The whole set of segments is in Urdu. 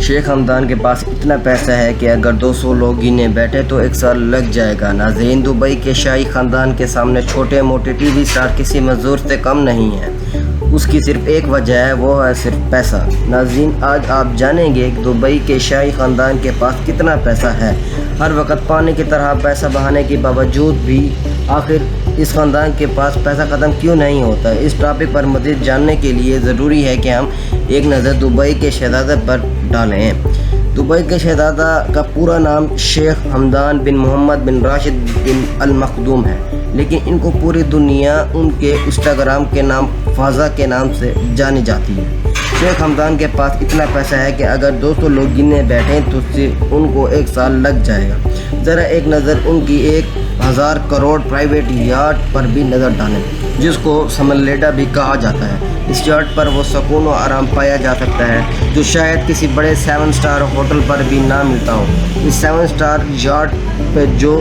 شیخ حمدان کے پاس اتنا پیسہ ہے کہ اگر 200 لوگ گنے بیٹھے تو 1 سال لگ جائے گا۔ ناظرین، دبئی کے شاہی خاندان کے سامنے چھوٹے موٹے ٹی وی اسٹار کسی مزدور سے کم نہیں ہیں۔ اس کی صرف ایک وجہ ہے، وہ ہے صرف پیسہ۔ ناظرین، آج آپ جانیں گے کہ دبئی کے شاہی خاندان کے پاس کتنا پیسہ ہے۔ ہر وقت پانی کی طرح پیسہ بہانے کے باوجود بھی آخر اس خاندان کے پاس پیسہ ختم کیوں نہیں ہوتا؟ اس ٹاپک پر مزید جاننے کے لیے ضروری ہے کہ ہم ایک نظر دبئی کے شہزادے پر ڈالیں۔ دبئی کے شہزادہ کا پورا نام شیخ حمدان بن محمد بن راشد بن المخدوم ہے، لیکن ان کو پوری دنیا ان کے انسٹاگرام کے نام فازا کے نام سے جانی جاتی ہے۔ شیخ حمدان کے پاس اتنا پیسہ ہے کہ اگر 200 لوگ گنے بیٹھیں تو ان کو 1 سال لگ جائے گا۔ ذرا ایک نظر ان کی 1000 کروڑ پرائیویٹ یاٹ پر بھی نظر ڈالیں، جس کو سمرلیڈا بھی کہا جاتا ہے۔ اس یاٹ پر وہ سکون و آرام پایا جا سکتا ہے جو شاید کسی بڑے 7 سٹار ہوٹل پر بھی نہ ملتا ہو۔ اس 7 سٹار یاٹ پہ جو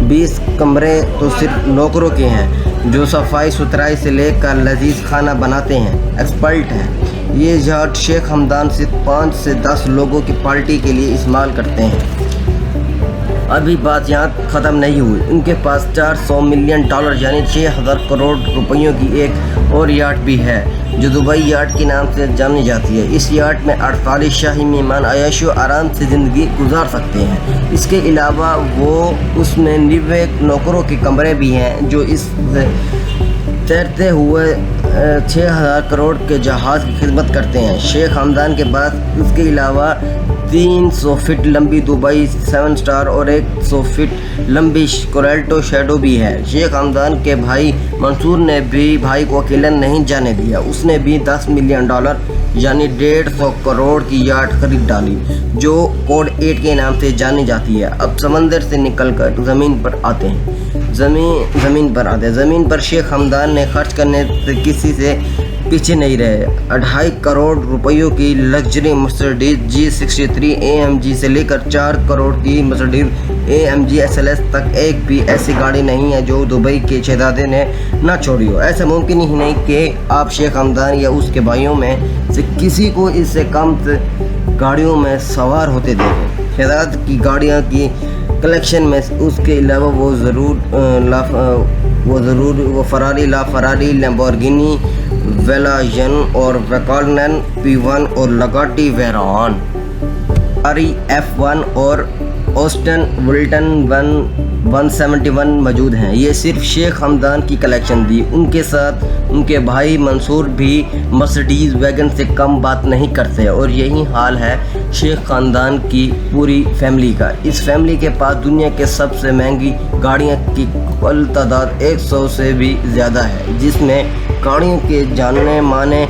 20 کمرے تو صرف نوکروں کے ہیں، جو صفائی ستھرائی سے لے کر لذیذ کھانا بناتے ہیں ایکسپرٹ ہیں۔ یہ یاٹ شیخ حمدان صرف 5 سے 10 لوگوں کی پارٹی کے لیے استعمال کرتے ہیں۔ ابھی بات یہاں ختم نہیں ہوئی، ان کے پاس $400 ملین یعنی 6000 کروڑ روپیوں کی ایک اور یاٹ بھی ہے جو دبئی یاٹ کے نام سے جانی جاتی ہے۔ اس یاٹ میں 48 شاہی مہمان عیش و آرام سے زندگی گزار سکتے ہیں۔ اس کے علاوہ اس میں 90 نوکروں کے کمرے بھی ہیں جو اس تیرتے ہوئے 6000 کروڑ کے جہاز کی خدمت کرتے ہیں۔ شیخ حمدان کے پاس اس کے علاوہ 300 فٹ لمبی دبئی 7 سٹار اور 100 فٹ لمبی کورالٹو شیڈو بھی ہے۔ شیخ حمدان کے بھائی منصور نے بھی بھائی کو اکیلا نہیں جانے دیا، اس نے بھی $10 ملین یعنی 150 کروڑ کی یاٹ خرید ڈالی جو کوڈ 8 کے نام سے جانی جاتی ہے۔ اب سمندر سے نکل کر زمین پر آتے ہیں۔ زمین پر شیخ حمدان نے خرچ کرنے سے کسی سے پیچھے نہیں رہے۔ 2.5 کروڑ روپیوں کی لگژری مرسڈیز G63 AMG سے لے کر 4 کروڑ کی مرسڈیز AMG SLS تک ایک بھی ایسی گاڑی نہیں ہے جو دبئی کے شہزادے نے نہ چھوڑی ہو۔ ایسا ممکن ہی نہیں کہ آپ شیخ حمدان یا اس کے بھائیوں میں سے کسی کو اس سے کم گاڑیوں میں سوار ہوتے دیکھیں۔ شہزادے کی گاڑیاں کی کلیکشن میں اس کے علاوہ وہ فراری، لیمبورگینی ویلاژن اور ویکالنن P1 اور لگاٹی ویران، فراری F1 اور اوسٹن ولٹن 171 موجود ہیں۔ یہ صرف شیخ حمدان کی کلیکشن تھی، ان کے ساتھ ان کے بھائی منصور بھی مرسڈیز ویگن سے کم بات نہیں کرتے، اور یہی حال ہے شیخ خاندان کی پوری فیملی کا۔ اس فیملی کے پاس دنیا کے سب سے مہنگی گاڑیاں کی کل تعداد 100 سے بھی زیادہ ہے، جس میں گاڑیوں کے جانے مانے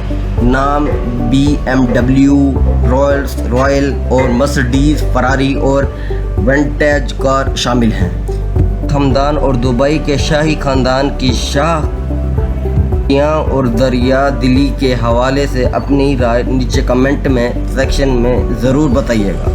نام BMW، رولز رائل اور مرسڈیز، فراری اور ونٹیج کار شامل ہیں۔ حمدان اور دبئی کے شاہی خاندان کی شاہکاریاں اور دریا دلی کے حوالے سے اپنی رائے نیچے کمنٹ میں سیکشن میں ضرور بتائیے گا۔